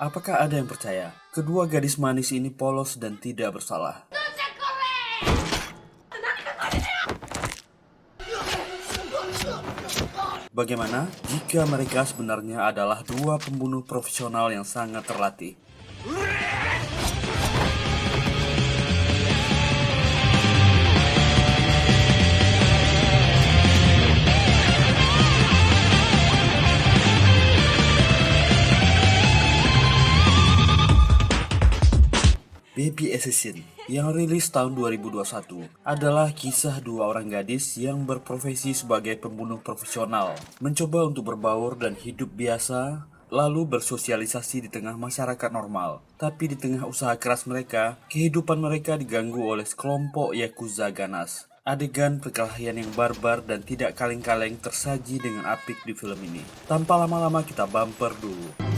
Apakah ada yang percaya kedua gadis manis ini polos dan tidak bersalah? Bagaimana jika mereka sebenarnya adalah dua pembunuh profesional yang sangat terlatih? Baby Assassin yang rilis tahun 2021 adalah kisah dua orang gadis yang berprofesi sebagai pembunuh profesional, mencoba untuk berbaur dan hidup biasa, lalu bersosialisasi di tengah masyarakat normal. Tapi di tengah usaha keras mereka, kehidupan mereka diganggu oleh sekelompok Yakuza ganas. Adegan perkelahian yang barbar dan tidak kaleng-kaleng tersaji dengan apik di film ini. Tanpa lama-lama kita bumper dulu.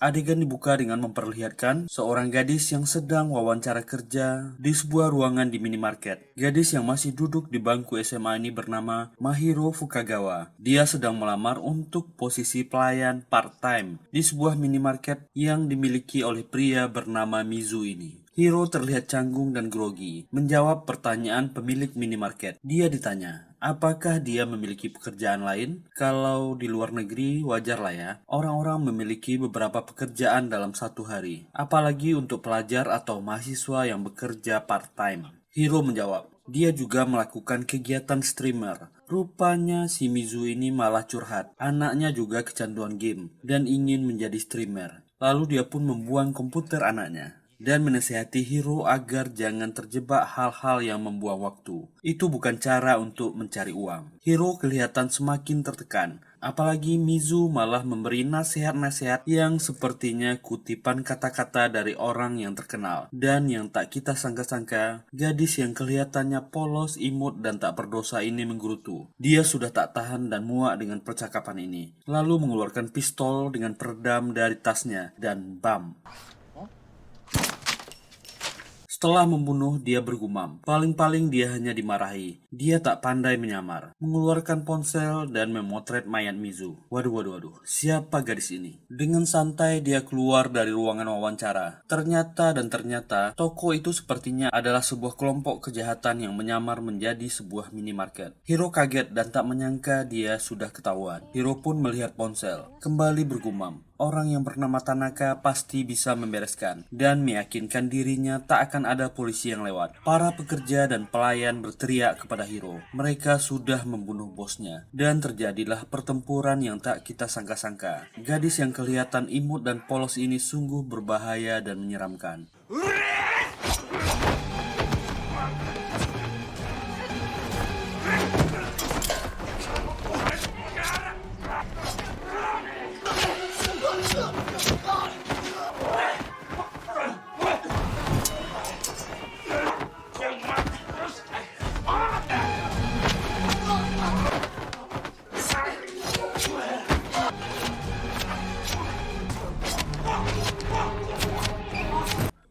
Adegan dibuka dengan memperlihatkan seorang gadis yang sedang wawancara kerja di sebuah ruangan di minimarket. Gadis yang masih duduk di bangku SMA ini bernama Mahiro Fukagawa. Dia sedang melamar untuk posisi pelayan part-time di sebuah minimarket yang dimiliki oleh pria bernama Mizu ini. Hiro terlihat canggung dan grogi, menjawab pertanyaan pemilik minimarket. Dia ditanya, apakah dia memiliki pekerjaan lain? Kalau di luar negeri wajar lah ya, orang-orang memiliki beberapa pekerjaan dalam satu hari. Apalagi untuk pelajar atau mahasiswa yang bekerja part-time. Hiro menjawab, dia juga melakukan kegiatan streamer. Rupanya si Mizu ini malah curhat. Anaknya juga kecanduan game dan ingin menjadi streamer. Lalu dia pun membuang komputer anaknya dan menasihati Hiro agar jangan terjebak hal-hal yang membuang waktu. Itu bukan cara untuk mencari uang. Hiro kelihatan semakin tertekan, apalagi Mizu malah memberi nasihat-nasihat yang sepertinya kutipan kata-kata dari orang yang terkenal. Dan yang tak kita sangka-sangka, gadis yang kelihatannya polos, imut, dan tak berdosa ini menggerutu. Dia sudah tak tahan dan muak dengan percakapan ini. Lalu mengeluarkan pistol dengan peredam dari tasnya dan bam. Setelah membunuh, dia bergumam. Paling-paling dia hanya dimarahi. Dia tak pandai menyamar. Mengeluarkan ponsel dan memotret mayat Mizu. Waduh. Siapa gadis ini? Dengan santai dia keluar dari ruangan wawancara. Ternyata, toko itu sepertinya adalah sebuah kelompok kejahatan yang menyamar menjadi sebuah minimarket. Hiro kaget dan tak menyangka dia sudah ketahuan. Hiro pun melihat ponsel. Kembali bergumam. Orang yang bernama Tanaka pasti bisa membereskan dan meyakinkan dirinya tak akan ada polisi yang lewat. Para pekerja dan pelayan berteriak kepada Hiro. Mereka sudah membunuh bosnya dan terjadilah pertempuran yang tak kita sangka-sangka. Gadis yang kelihatan imut dan polos ini sungguh berbahaya dan menyeramkan.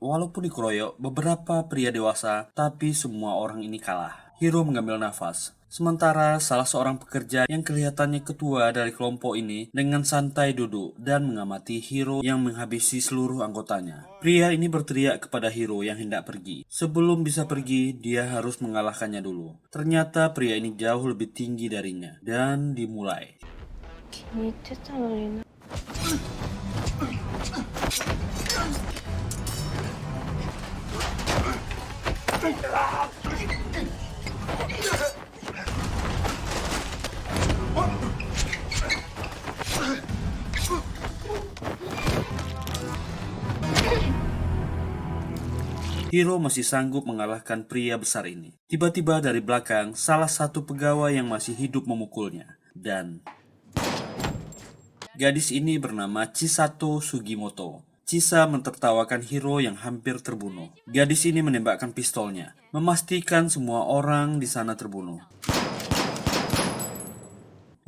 Walaupun dikeroyok beberapa pria dewasa, tapi semua orang ini kalah. Hiro mengambil nafas. Sementara salah seorang pekerja yang kelihatannya ketua dari kelompok ini dengan santai duduk dan mengamati Hiro yang menghabisi seluruh anggotanya. Pria ini berteriak kepada Hiro yang hendak pergi. Sebelum bisa pergi, dia harus mengalahkannya dulu. Ternyata pria ini jauh lebih tinggi darinya. Dan dimulai. Hiro masih sanggup mengalahkan pria besar ini. Tiba-tiba dari belakang, salah satu pegawai yang masih hidup memukulnya. Dan gadis ini bernama Chisato Sugimoto. Chisa mentertawakan Hiro yang hampir terbunuh. Gadis ini menembakkan pistolnya, memastikan semua orang di sana terbunuh.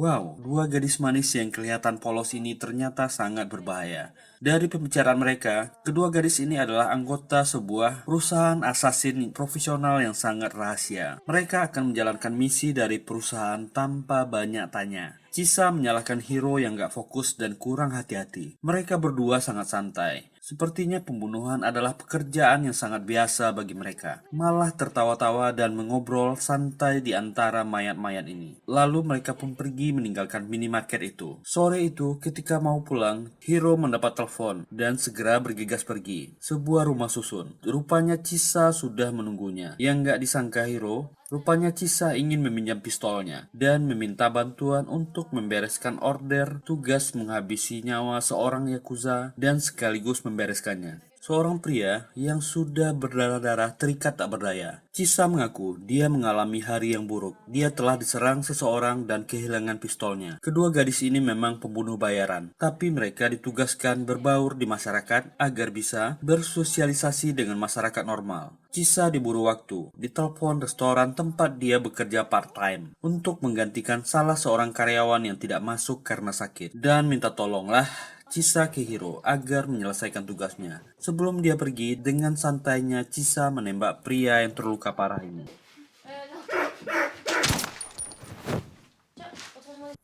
Wow, dua gadis manis yang kelihatan polos ini ternyata sangat berbahaya. Dari pembicaraan mereka, kedua gadis ini adalah anggota sebuah perusahaan assassin profesional yang sangat rahasia. Mereka akan menjalankan misi dari perusahaan tanpa banyak tanya. Chisa menyalahkan Hiro yang gak fokus dan kurang hati-hati. Mereka berdua sangat santai. Sepertinya pembunuhan adalah pekerjaan yang sangat biasa bagi mereka. Malah tertawa-tawa dan mengobrol santai di antara mayat-mayat ini. Lalu mereka pun pergi meninggalkan minimarket itu. Sore itu, ketika mau pulang, Hiro mendapat telepon dan segera bergegas pergi. Sebuah rumah susun. Rupanya Chisa sudah menunggunya. Yang gak disangka Hiro, rupanya Chisa ingin meminjam pistolnya dan meminta bantuan untuk membereskan order tugas menghabisi nyawa seorang yakuza dan sekaligus membereskannya. Seorang pria yang sudah berdarah-darah terikat tak berdaya. Chisa mengaku dia mengalami hari yang buruk. Dia telah diserang seseorang dan kehilangan pistolnya. Kedua gadis ini memang pembunuh bayaran, tapi mereka ditugaskan berbaur di masyarakat agar bisa bersosialisasi dengan masyarakat normal. Chisa diburu waktu, ditelepon restoran tempat dia bekerja part-time untuk menggantikan salah seorang karyawan yang tidak masuk karena sakit dan minta tolonglah Chisa ke Hiro agar menyelesaikan tugasnya. Sebelum dia pergi, dengan santainya Chisa menembak pria yang terluka parah ini.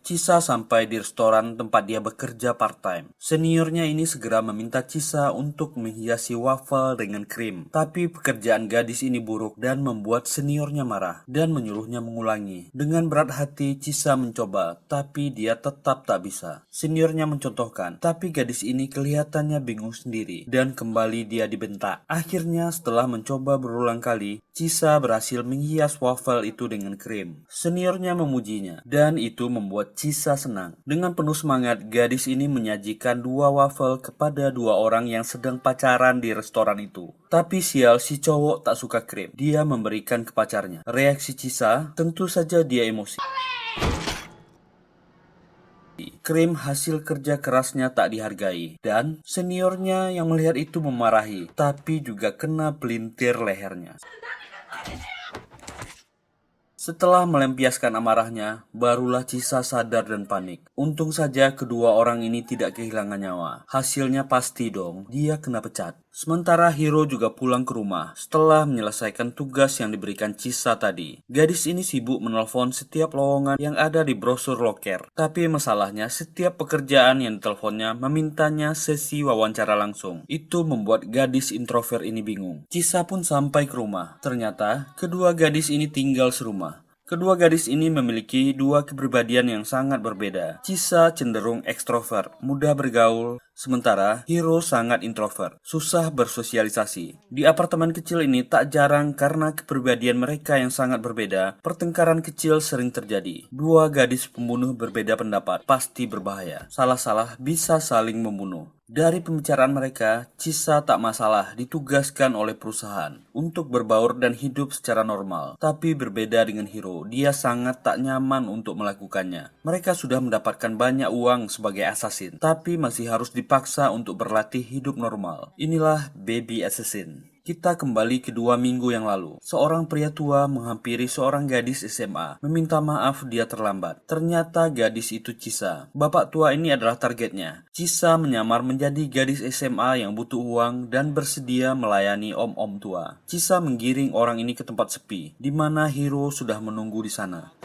Chisa sampai di restoran tempat dia bekerja part-time. Seniornya ini segera meminta Chisa untuk menghiasi waffle dengan krim. Tapi pekerjaan gadis ini buruk dan membuat seniornya marah dan menyuruhnya mengulangi. Dengan berat hati Chisa mencoba, tapi dia tetap tak bisa. Seniornya mencontohkan, tapi gadis ini kelihatannya bingung sendiri dan kembali dia dibentak. Akhirnya setelah mencoba berulang kali, Chisa berhasil menghias waffle itu dengan krim. Seniornya memujinya dan itu membuat Chisa senang. Dengan penuh semangat, gadis ini menyajikan 2 waffle kepada 2 orang yang sedang pacaran di restoran itu. Tapi sial, si cowok tak suka krim. Dia memberikan ke pacarnya. Reaksi Chisa, tentu saja dia emosi. Krim hasil kerja kerasnya tak dihargai. Dan seniornya yang melihat itu memarahi, tapi juga kena pelintir lehernya. Setelah melampiaskan amarahnya, barulah Chisa sadar dan panik. Untung saja kedua orang ini tidak kehilangan nyawa. Hasilnya pasti dong, dia kena pecat. Sementara Hiro juga pulang ke rumah setelah menyelesaikan tugas yang diberikan Chisa tadi. Gadis ini sibuk menelpon setiap lowongan yang ada di brosur loker. Tapi masalahnya setiap pekerjaan yang diteleponnya memintanya sesi wawancara langsung. Itu membuat gadis introvert ini bingung. Chisa pun sampai ke rumah. Ternyata kedua gadis ini tinggal serumah. Kedua gadis ini memiliki 2 kepribadian yang sangat berbeda. Chisa cenderung ekstrovert, mudah bergaul, sementara Hiro sangat introvert, susah bersosialisasi. Di apartemen kecil ini tak jarang karena kepribadian mereka yang sangat berbeda, pertengkaran kecil sering terjadi. 2 gadis pembunuh berbeda pendapat, pasti berbahaya. Salah-salah bisa saling membunuh. Dari pembicaraan mereka, Chisa tak masalah ditugaskan oleh perusahaan untuk berbaur dan hidup secara normal. Tapi berbeda dengan Hiro, dia sangat tak nyaman untuk melakukannya. Mereka sudah mendapatkan banyak uang sebagai assassin, tapi masih harus dipaksa untuk berlatih hidup normal. Inilah baby assassin. Kita kembali ke 2 minggu yang lalu. Seorang pria tua menghampiri seorang gadis SMA, meminta maaf dia terlambat. Ternyata gadis itu Chisa. Bapak tua ini adalah targetnya. Chisa menyamar menjadi gadis SMA yang butuh uang dan bersedia melayani om-om tua. Chisa menggiring orang ini ke tempat sepi, di mana Hiro sudah menunggu di sana.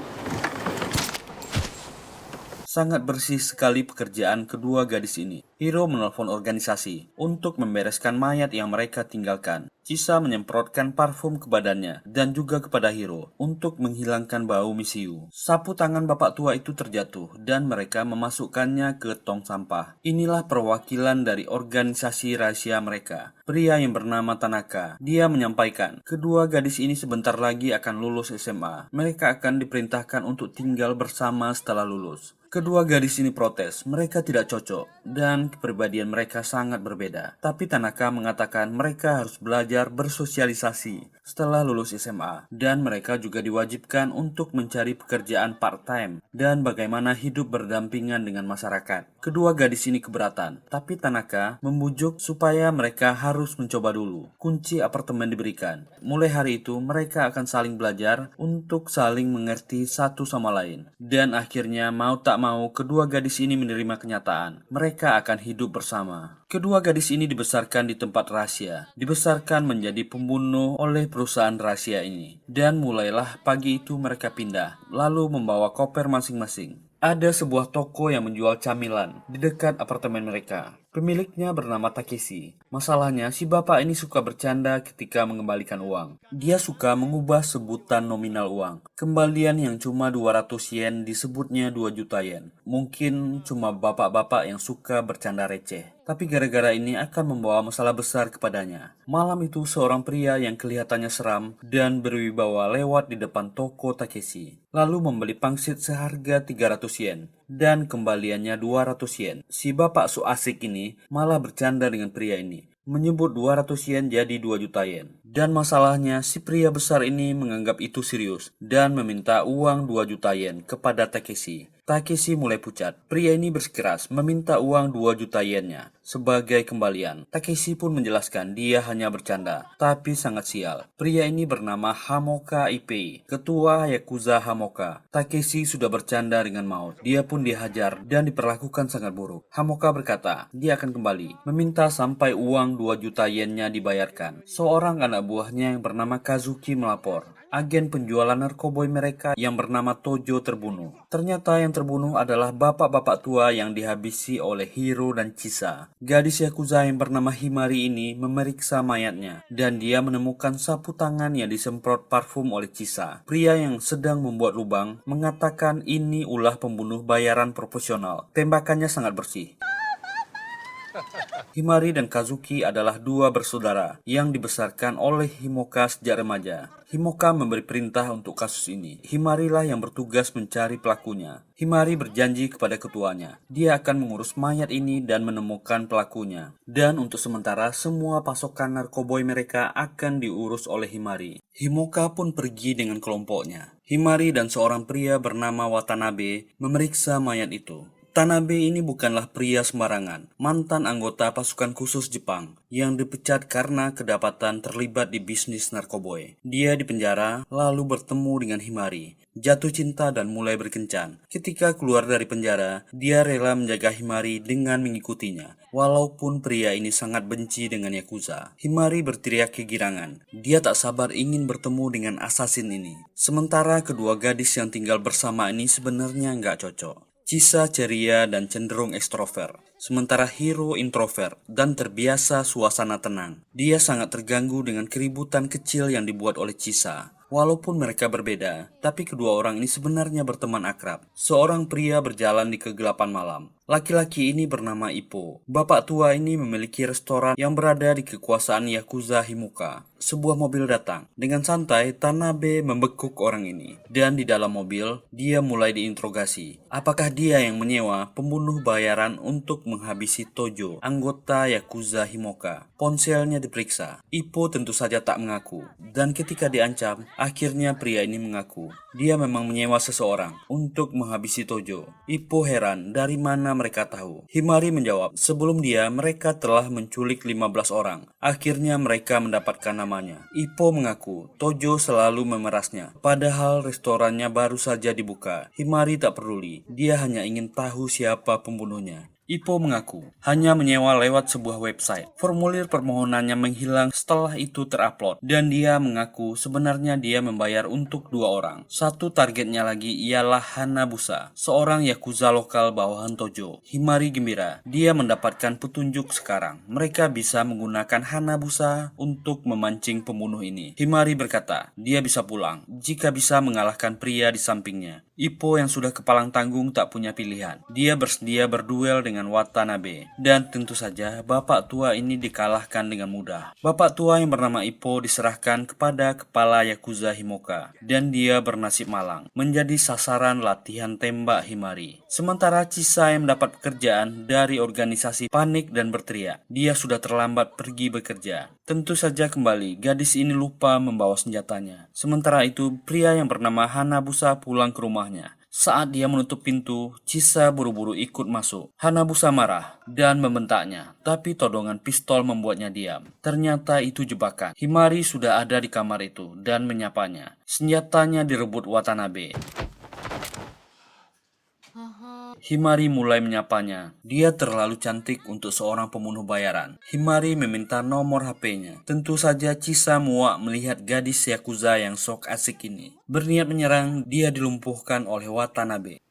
Sangat bersih sekali pekerjaan kedua gadis ini. Hiro menelpon organisasi untuk membereskan mayat yang mereka tinggalkan. Chisa menyemprotkan parfum ke badannya dan juga kepada Hiro untuk menghilangkan bau misiu. Sapu tangan bapak tua itu terjatuh dan mereka memasukkannya ke tong sampah. Inilah perwakilan dari organisasi rahasia mereka. Pria yang bernama Tanaka. Dia menyampaikan, kedua gadis ini sebentar lagi akan lulus SMA. Mereka akan diperintahkan untuk tinggal bersama setelah lulus. Kedua gadis ini protes, mereka tidak cocok dan kepribadian mereka sangat berbeda. Tapi Tanaka mengatakan mereka harus belajar bersosialisasi setelah lulus SMA, dan mereka juga diwajibkan untuk mencari pekerjaan part-time dan bagaimana hidup berdampingan dengan masyarakat. Kedua gadis ini keberatan, tapi Tanaka membujuk supaya mereka harus mencoba dulu. Kunci apartemen diberikan. Mulai hari itu mereka akan saling belajar untuk saling mengerti satu sama lain. Dan akhirnya mau tak mau kedua gadis ini menerima kenyataan. Mereka akan hidup bersama. Kedua gadis ini dibesarkan di tempat rahasia. Dibesarkan menjadi pembunuh oleh perusahaan rahasia ini. Dan mulailah pagi itu mereka pindah, lalu membawa koper masing-masing. Ada sebuah toko yang menjual camilan di dekat apartemen mereka. Pemiliknya bernama Takeshi. Masalahnya, si bapak ini suka bercanda ketika mengembalikan uang. Dia suka mengubah sebutan nominal uang. Kembalian yang cuma 200 yen disebutnya 2 juta yen. Mungkin cuma bapak-bapak yang suka bercanda receh. Tapi gara-gara ini akan membawa masalah besar kepadanya. Malam itu seorang pria yang kelihatannya seram dan berwibawa lewat di depan toko Takeshi. Lalu membeli pangsit seharga 300 yen. Dan kembaliannya 200 yen. Si bapak so asik ini malah bercanda dengan pria ini, menyebut 200 yen jadi 2 juta yen. Dan masalahnya si pria besar ini menganggap itu serius dan meminta uang 2 juta yen kepada Takeshi. Takeshi mulai pucat. Pria ini bersikeras meminta uang 2 juta yennya sebagai kembalian. Takeshi pun menjelaskan dia hanya bercanda, tapi sangat sial. Pria ini bernama Hamoka Ipei, ketua Yakuza Hamoka. Takeshi sudah bercanda dengan maut. Dia pun dihajar dan diperlakukan sangat buruk. Hamoka berkata dia akan kembali, meminta sampai uang 2 juta yennya dibayarkan. Seorang anak buahnya yang bernama Kazuki melapor. Agen penjualan narkoboy mereka yang bernama Tojo terbunuh. Ternyata yang terbunuh adalah bapak-bapak tua yang dihabisi oleh Hiro dan Chisa. Gadis Yakuza yang bernama Himari ini memeriksa mayatnya, dan dia menemukan sapu tangan yang disemprot parfum oleh Chisa. Pria yang sedang membuat lubang mengatakan ini ulah pembunuh bayaran profesional. Tembakannya sangat bersih. Himari dan Kazuki adalah dua bersaudara yang dibesarkan oleh Himoka sejak remaja. Himoka memberi perintah untuk kasus ini. Himari lah yang bertugas mencari pelakunya. Himari berjanji kepada ketuanya, dia akan mengurus mayat ini dan menemukan pelakunya. Dan untuk sementara, semua pasokan narkoboy mereka akan diurus oleh Himari. Himoka pun pergi dengan kelompoknya. Himari dan seorang pria bernama Watanabe memeriksa mayat itu. Tanabe ini bukanlah pria sembarangan, mantan anggota pasukan khusus Jepang yang dipecat karena kedapatan terlibat di bisnis narkoboy. Dia dipenjara, lalu bertemu dengan Himari, jatuh cinta dan mulai berkencan. Ketika keluar dari penjara, dia rela menjaga Himari dengan mengikutinya, walaupun pria ini sangat benci dengan Yakuza. Himari berteriak kegirangan, dia tak sabar ingin bertemu dengan asasin ini. Sementara kedua gadis yang tinggal bersama ini sebenarnya nggak cocok. Chisa ceria dan cenderung ekstrovert, sementara Hiro introvert dan terbiasa suasana tenang. Dia sangat terganggu dengan keributan kecil yang dibuat oleh Chisa. Walaupun mereka berbeda, tapi kedua orang ini sebenarnya berteman akrab. Seorang pria berjalan di kegelapan malam. Laki-laki ini bernama Ippo. Bapak tua ini memiliki restoran yang berada di kekuasaan Yakuza Himoka. Sebuah mobil datang. Dengan santai, Tanabe membekuk orang ini. Dan di dalam mobil, dia mulai diinterogasi. Apakah dia yang menyewa pembunuh bayaran untuk menghabisi Tojo, anggota Yakuza Himoka? Ponselnya diperiksa. Ippo tentu saja tak mengaku. Dan ketika diancam, akhirnya pria ini mengaku. Dia memang menyewa seseorang untuk menghabisi Tojo. Ippo heran dari mana mereka tahu. Himari menjawab, sebelum dia mereka telah menculik 15 orang. Akhirnya mereka mendapatkan namanya. Ippo mengaku Tojo selalu memerasnya, padahal restorannya baru saja dibuka. Himari tak peduli, dia hanya ingin tahu siapa pembunuhnya. Ippo mengaku hanya menyewa lewat sebuah website. Formulir permohonannya menghilang setelah itu terupload, dan dia mengaku sebenarnya dia membayar untuk 2 orang. Satu targetnya lagi ialah Hanabusa, seorang Yakuza lokal bawahan Tojo. Himari gembira, dia mendapatkan petunjuk sekarang. Mereka bisa menggunakan Hanabusa untuk memancing pembunuh ini. Himari berkata, dia bisa pulang jika bisa mengalahkan pria di sampingnya. Ippo yang sudah kepalang tanggung tak punya pilihan. Dia bersedia berduel dengan dengan Watanabe. Dan tentu saja bapak tua ini dikalahkan dengan mudah. Bapak tua yang bernama Ippo diserahkan kepada kepala Yakuza Himoka. Dan dia bernasib malang, menjadi sasaran latihan tembak Himari. Sementara Chisa yang mendapat pekerjaan dari organisasi panik dan berteriak. Dia sudah terlambat pergi bekerja. Tentu saja kembali, gadis ini lupa membawa senjatanya. Sementara itu, pria yang bernama Hanabusa pulang ke rumahnya. Saat dia menutup pintu, Chisa buru-buru ikut masuk. Hanabusa marah dan membentaknya, tapi todongan pistol membuatnya diam. Ternyata itu jebakan. Himari sudah ada di kamar itu dan menyapanya. Senjatanya direbut Watanabe. Himari mulai menyapanya. Dia terlalu cantik untuk seorang pembunuh bayaran. Himari meminta nomor HP-nya. Tentu saja Chisa muak melihat gadis Yakuza yang sok asik ini. Berniat menyerang, dia dilumpuhkan oleh Watanabe.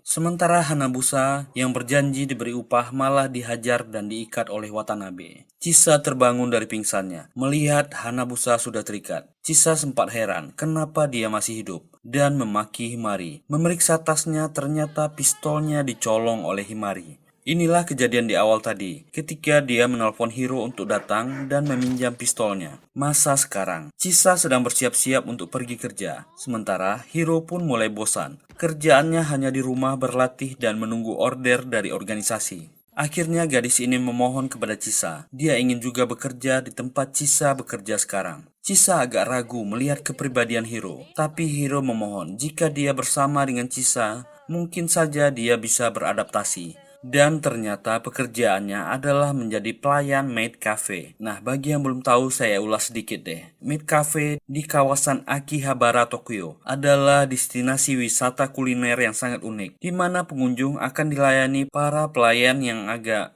Sementara Hanabusa yang berjanji diberi upah malah dihajar dan diikat oleh Watanabe. Chisa terbangun dari pingsannya. Melihat Hanabusa sudah terikat, Chisa sempat heran kenapa dia masih hidup dan memaki Himari. Memeriksa tasnya, ternyata pistolnya dicolong oleh Himari. Inilah kejadian di awal tadi, ketika dia menelpon Hiro untuk datang dan meminjam pistolnya. Masa sekarang, Chisa sedang bersiap-siap untuk pergi kerja. Sementara Hiro pun mulai bosan. Kerjaannya hanya di rumah berlatih dan menunggu order dari organisasi. Akhirnya gadis ini memohon kepada Chisa. Dia ingin juga bekerja di tempat Chisa bekerja sekarang. Chisa agak ragu melihat kepribadian Hiro. Tapi Hiro memohon jika dia bersama dengan Chisa, mungkin saja dia bisa beradaptasi. Dan ternyata pekerjaannya adalah menjadi pelayan maid cafe. Nah, bagi yang belum tahu saya ulas sedikit deh. Maid cafe di kawasan Akihabara, Tokyo adalah destinasi wisata kuliner yang sangat unik, di mana pengunjung akan dilayani para pelayan yang agak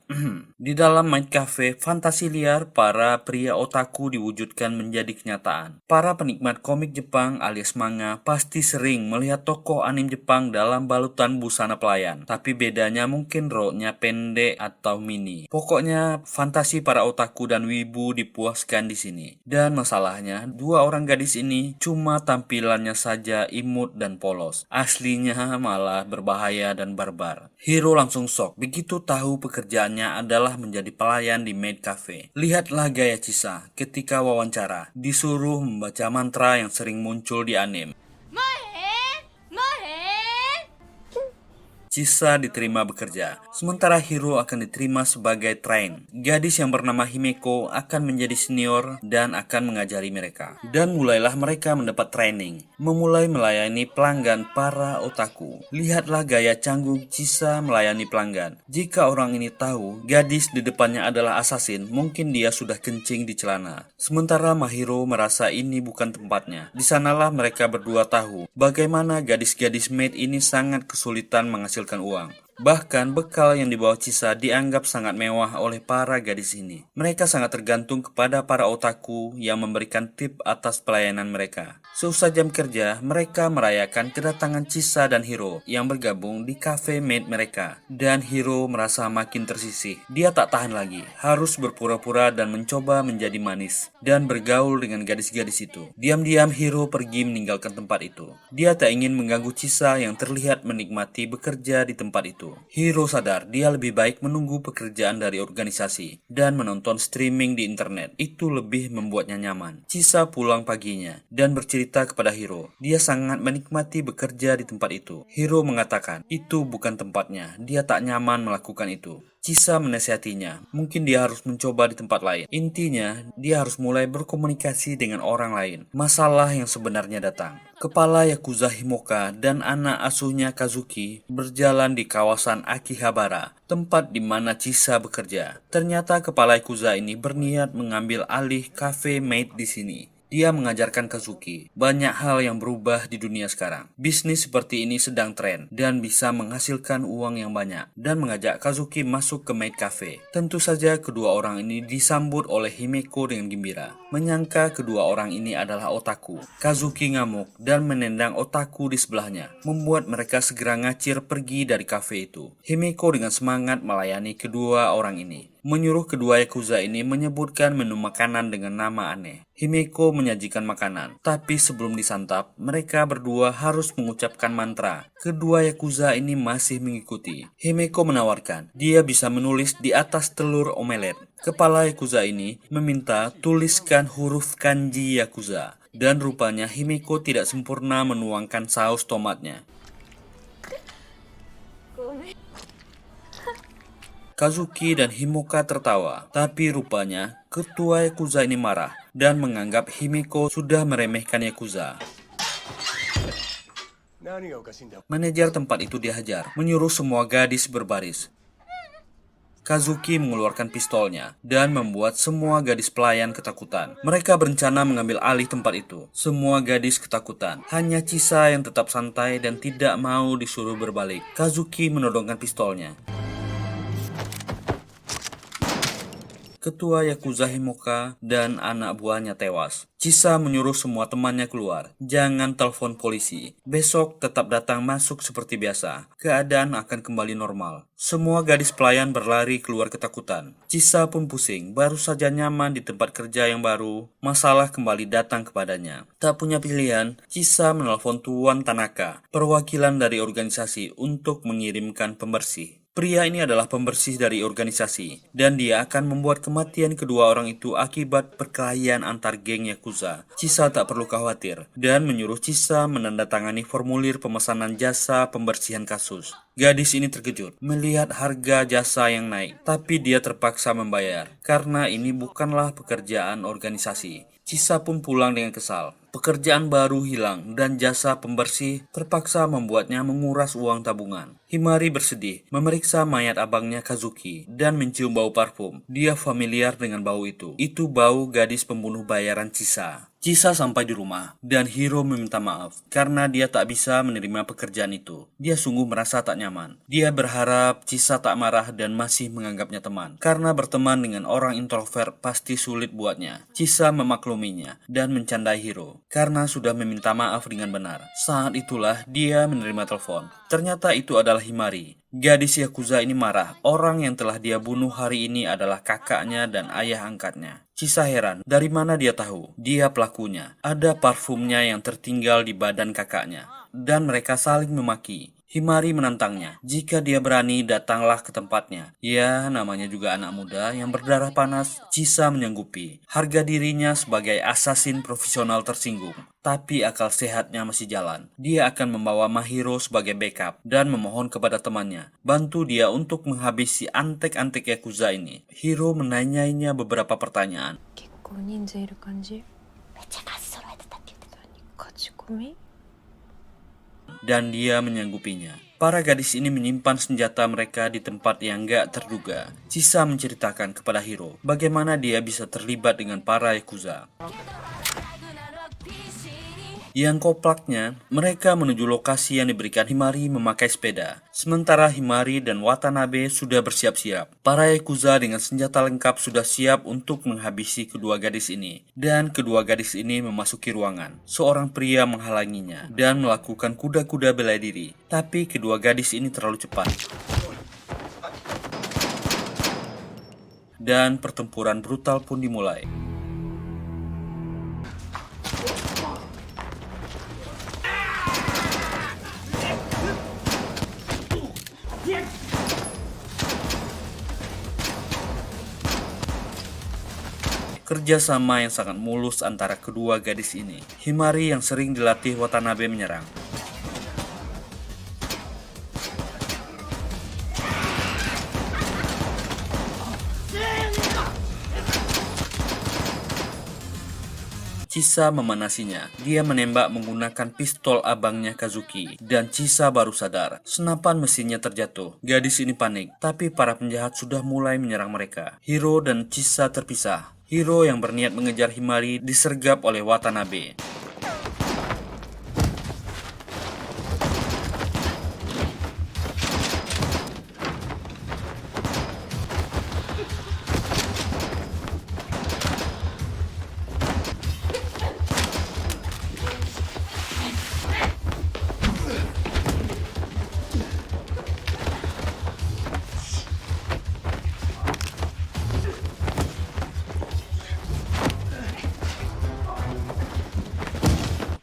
di dalam maid cafe, fantasi liar para pria otaku diwujudkan menjadi kenyataan. Para penikmat komik Jepang alias manga pasti sering melihat tokoh anime Jepang dalam balutan busana pelayan. Tapi bedanya mungkin roknya pendek atau mini. Pokoknya fantasi para otaku dan wibu dipuaskan di sini. Dan masalahnya, dua orang gadis ini cuma tampilannya saja imut dan polos. Aslinya malah berbahaya dan barbar. Hiro langsung shock begitu tahu pekerjaannya adalah menjadi pelayan di maid cafe. Lihatlah gaya Chisa ketika wawancara. Disuruh membaca mantra yang sering muncul di anime. Chisa diterima bekerja, sementara Hiro akan diterima sebagai train. Gadis yang bernama Himeko akan menjadi senior dan akan mengajari mereka. Dan mulailah mereka mendapat training, memulai melayani pelanggan para otaku. Lihatlah gaya canggung Chisa melayani pelanggan. Jika orang ini tahu gadis di depannya adalah assassin, mungkin dia sudah kencing di celana. Sementara Mahiro merasa ini bukan tempatnya. Di sanalah mereka berdua tahu bagaimana gadis-gadis maid ini sangat kesulitan menghasilkan uang. Bahkan bekal yang dibawa Chisa dianggap sangat mewah oleh para gadis ini. Mereka sangat tergantung kepada para otaku yang memberikan tip atas pelayanan mereka. Seusai jam kerja, mereka merayakan kedatangan Chisa dan Hiro yang bergabung di cafe maid mereka. Dan Hiro merasa makin tersisih. Dia tak tahan lagi, harus berpura-pura dan mencoba menjadi manis dan bergaul dengan gadis-gadis itu. Diam-diam Hiro pergi meninggalkan tempat itu. Dia tak ingin mengganggu Chisa yang terlihat menikmati bekerja di tempat itu. Hiro sadar dia lebih baik menunggu pekerjaan dari organisasi dan menonton streaming di internet. Itu lebih membuatnya nyaman. Chisa pulang paginya dan bercerita kepada Hiro. Dia sangat menikmati bekerja di tempat itu. Hiro mengatakan itu bukan tempatnya. Dia tak nyaman melakukan itu. Chisa menasihatinya, mungkin dia harus mencoba di tempat lain. Intinya, dia harus mulai berkomunikasi dengan orang lain. Masalah yang sebenarnya datang. Kepala Yakuza Himoka dan anak asuhnya Kazuki berjalan di kawasan Akihabara, tempat di mana Chisa bekerja. Ternyata kepala Yakuza ini berniat mengambil alih cafe maid di sini. Dia mengajarkan Kazuki banyak hal yang berubah di dunia sekarang. Bisnis seperti ini sedang tren dan bisa menghasilkan uang yang banyak, dan mengajak Kazuki masuk ke maid cafe. Tentu saja kedua orang ini disambut oleh Himeko dengan gembira. Menyangka kedua orang ini adalah otaku. Kazuki ngamuk dan menendang otaku di sebelahnya, membuat mereka segera ngacir pergi dari cafe itu. Himeko dengan semangat melayani kedua orang ini. menyuruh kedua yakuza ini menyebutkan menu makanan dengan nama aneh. Himeko menyajikan makanan, tapi sebelum disantap, mereka berdua harus mengucapkan mantra. Kedua yakuza ini masih mengikuti. Himeko menawarkan, dia bisa menulis di atas telur omelet. Kepala yakuza ini meminta tuliskan huruf kanji yakuza. Dan rupanya Himeko tidak sempurna menuangkan saus tomatnya. Kazuki dan Himoka tertawa, tapi rupanya ketua yakuza ini marah dan menganggap Himeko sudah meremehkan yakuza. Manajer tempat itu dihajar, menyuruh semua gadis berbaris. Kazuki mengeluarkan pistolnya dan membuat semua gadis pelayan ketakutan. Mereka berencana mengambil alih tempat itu. Semua gadis ketakutan. Hanya Chisa yang tetap santai dan tidak mau disuruh berbalik. Kazuki menodongkan pistolnya. Ketua Yakuza Himoka dan anak buahnya tewas. Chisa menyuruh semua temannya keluar. Jangan telepon polisi. Besok tetap datang masuk seperti biasa. Keadaan akan kembali normal. Semua gadis pelayan berlari keluar ketakutan. Chisa pun pusing. Baru saja nyaman di tempat kerja yang baru. Masalah kembali datang kepadanya. Tak punya pilihan, Chisa menelpon Tuan Tanaka, perwakilan dari organisasi untuk mengirimkan pembersih. Pria ini adalah pembersih dari organisasi, dan dia akan membuat kematian kedua orang itu akibat perkelahian antar geng Yakuza. Chisa tak perlu khawatir, dan menyuruh Chisa menandatangani formulir pemesanan jasa pembersihan kasus. Gadis ini terkejut melihat harga jasa yang naik, tapi dia terpaksa membayar, karena ini bukanlah pekerjaan organisasi. Chisa pun pulang dengan kesal. Pekerjaan baru hilang dan jasa pembersih terpaksa membuatnya menguras uang tabungan. Himari bersedih memeriksa mayat abangnya Kazuki dan mencium bau parfum. Dia familiar dengan bau itu. Itu bau gadis pembunuh bayaran Chisa. Chisa sampai di rumah dan Hiro meminta maaf karena dia tak bisa menerima pekerjaan itu. Dia sungguh merasa tak nyaman. Dia berharap Chisa tak marah dan masih menganggapnya teman. Karena berteman dengan orang introvert pasti sulit buatnya. Chisa memakluminya dan mencandai Hiro karena sudah meminta maaf dengan benar. Saat itulah dia menerima telepon. Ternyata itu adalah Himari. Gadis Yakuza ini marah. Orang yang telah dia bunuh hari ini adalah kakaknya dan ayah angkatnya. Chisa heran, dari mana dia tahu? Dia pelakunya. Ada parfumnya yang tertinggal di badan kakaknya. Dan mereka saling memaki. Himari menantangnya. Jika dia berani, datanglah ke tempatnya. Ya, namanya juga anak muda yang berdarah panas. Chisa menyanggupi. Harga dirinya sebagai asasin profesional tersinggung. Tapi akal sehatnya masih jalan. Dia akan membawa Mahiro sebagai backup dan memohon kepada temannya. Bantu dia untuk menghabisi antek-antek Yakuza ini. Hiro menanyainya beberapa pertanyaan. Dan dia menyanggupinya. Para gadis ini menyimpan senjata mereka di tempat yang gak terduga. Chisa menceritakan kepada Hiro bagaimana dia bisa terlibat dengan para Yakuza. Yang koplaknya, mereka menuju lokasi yang diberikan Himari memakai sepeda. Sementara Himari dan Watanabe sudah bersiap-siap. Para Yakuza dengan senjata lengkap sudah siap untuk menghabisi kedua gadis ini. Dan kedua gadis ini memasuki ruangan. Seorang pria menghalanginya dan melakukan kuda-kuda bela diri. Tapi kedua gadis ini terlalu cepat. Dan pertempuran brutal pun dimulai. Kerjasama yang sangat mulus antara kedua gadis ini. Himari yang sering dilatih Watanabe menyerang. Chisa memanasinya. Dia menembak menggunakan pistol abangnya Kazuki. Dan Chisa baru sadar. Senapan mesinnya terjatuh. Gadis ini panik. Tapi para penjahat sudah mulai menyerang mereka. Hiro dan Chisa terpisah. Hiro yang berniat mengejar Himari disergap oleh Watanabe.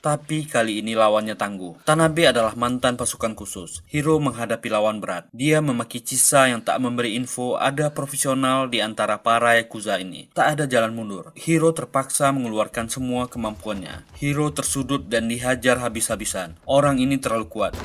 tapi kali ini lawannya tangguh. Tanabe adalah mantan pasukan khusus. Hiro menghadapi lawan berat. Dia memaki Chisa yang tak memberi info ada profesional di antara para Yakuza ini. Tak ada jalan mundur. Hiro terpaksa mengeluarkan semua kemampuannya. Hiro tersudut dan dihajar habis-habisan. Orang ini terlalu kuat.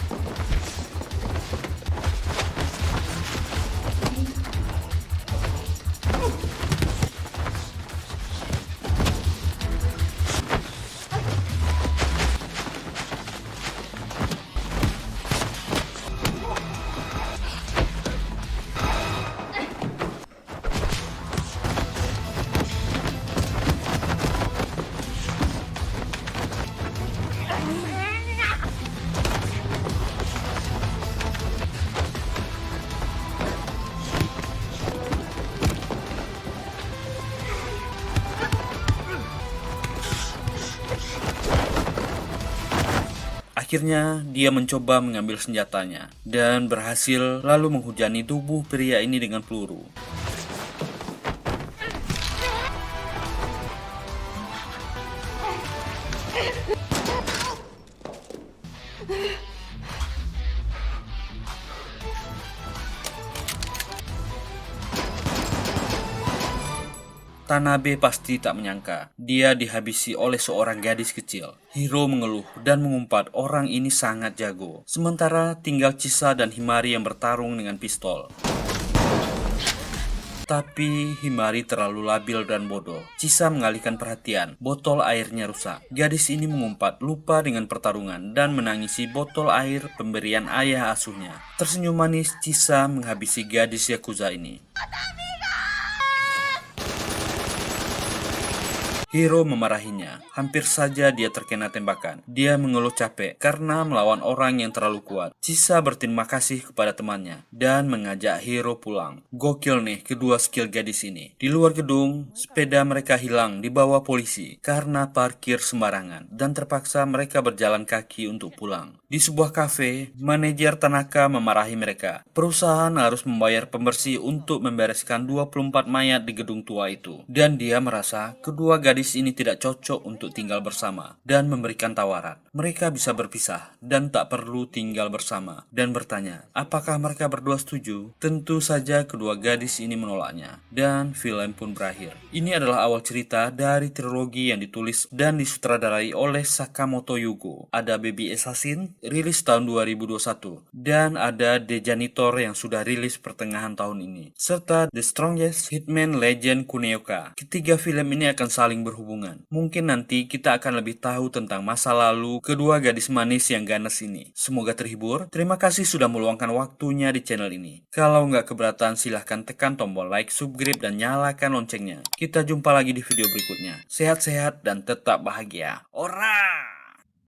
Akhirnya, dia mencoba mengambil senjatanya dan berhasil lalu menghujani tubuh pria ini dengan peluru. Tanabe pasti tak menyangka dia dihabisi oleh seorang gadis kecil. Hiro mengeluh dan mengumpat orang ini sangat jago. Sementara tinggal Chisa dan Himari yang bertarung dengan pistol. Tapi Himari terlalu labil dan bodoh. Chisa mengalihkan perhatian. Botol airnya rusak. Gadis ini mengumpat lupa dengan pertarungan dan menangisi botol air pemberian ayah asuhnya. Tersenyum manis, Chisa menghabisi gadis Yakuza ini. Hiro memarahinya. Hampir saja dia terkena tembakan. Dia mengeluh capek karena melawan orang yang terlalu kuat. Chisa berterima kasih kepada temannya dan mengajak Hiro pulang. Gokil nih kedua skill gadis ini. Di luar gedung, sepeda mereka hilang di bawah polisi karena parkir sembarangan dan terpaksa mereka berjalan kaki untuk pulang. Di sebuah kafe, manajer Tanaka memarahi mereka. Perusahaan harus membayar pembersih untuk membereskan 24 mayat di gedung tua itu. Dan dia merasa kedua gadis ini tidak cocok untuk tinggal bersama dan memberikan tawaran. Mereka bisa berpisah dan tak perlu tinggal bersama dan bertanya, apakah mereka berdua setuju? Tentu saja kedua gadis ini menolaknya dan film pun berakhir. Ini adalah awal cerita dari trilogi yang ditulis dan disutradarai oleh Sakamoto Yugo. Ada Baby Assassin rilis tahun 2021 dan ada The Janitor yang sudah rilis pertengahan tahun ini serta The Strongest Hitman Legend Kuneoka. Ketiga film ini akan saling berhubungan. Mungkin nanti kita akan lebih tahu tentang masa lalu kedua gadis manis yang ganas ini. Semoga terhibur. Terima kasih sudah meluangkan waktunya di channel ini. Kalau nggak keberatan silahkan tekan tombol like, subscribe, dan nyalakan loncengnya. Kita jumpa lagi di video berikutnya. Sehat-sehat dan tetap bahagia. Ora!